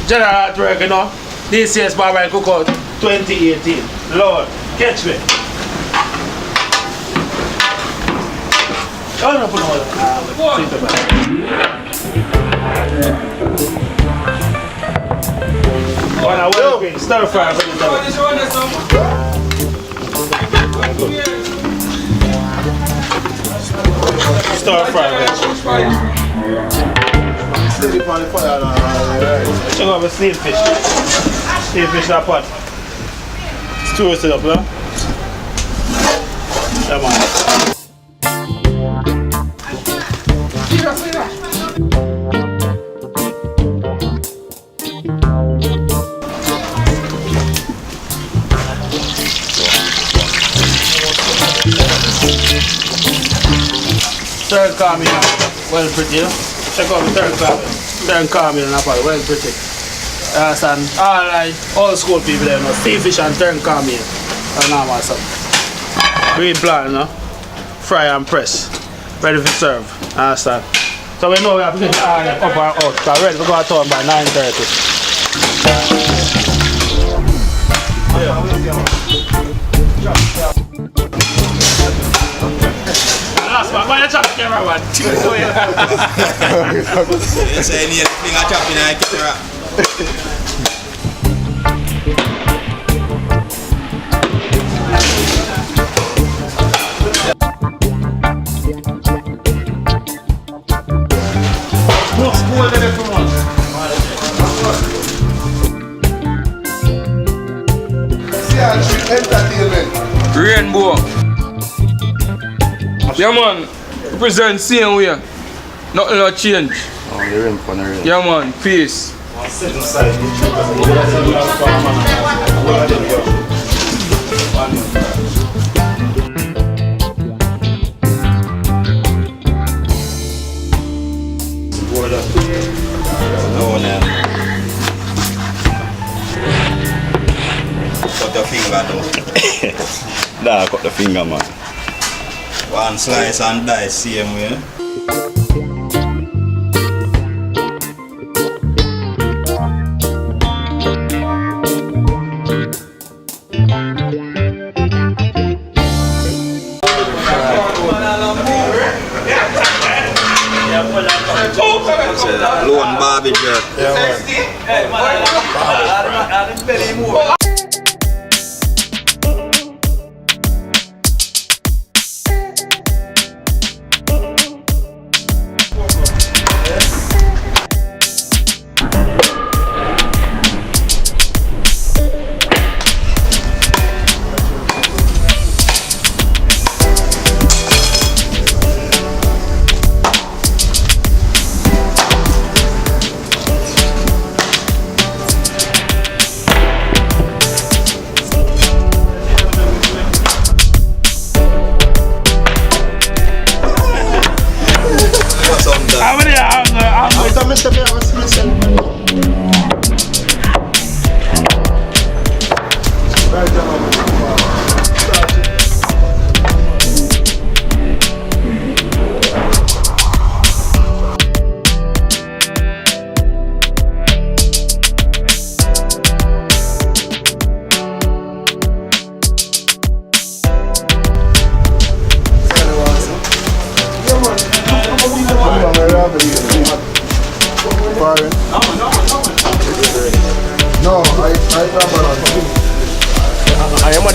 general at work, you know. DCS Barbers Cookout 2018. Lord, catch me. Oh, no, put on stir fry. Stir fry. Check out the steam fish. Steam fish in that pot. Stir it up, no? Come on. Third carmine, well pretty, you know? Check out the third carmine in that pot, well pretty. And all school people there, you know, steam fish and third carmine. And now what's up. Green plant, you know? Fry and press. Ready for serve. Understand? So we know we have to get the iron up and out. So we're ready to go to town by 9:30. Last one, why you chop the camera, man? You say anything I chop in the camera. Rainbow. Yeah man, represent same way. Nothing will change. Oh, the rainbow, the rainbow. Yeah man, peace. Cut your finger though. Nah, cut the finger, man. One slice and dice same way. Lone Barbie jerk. No, I am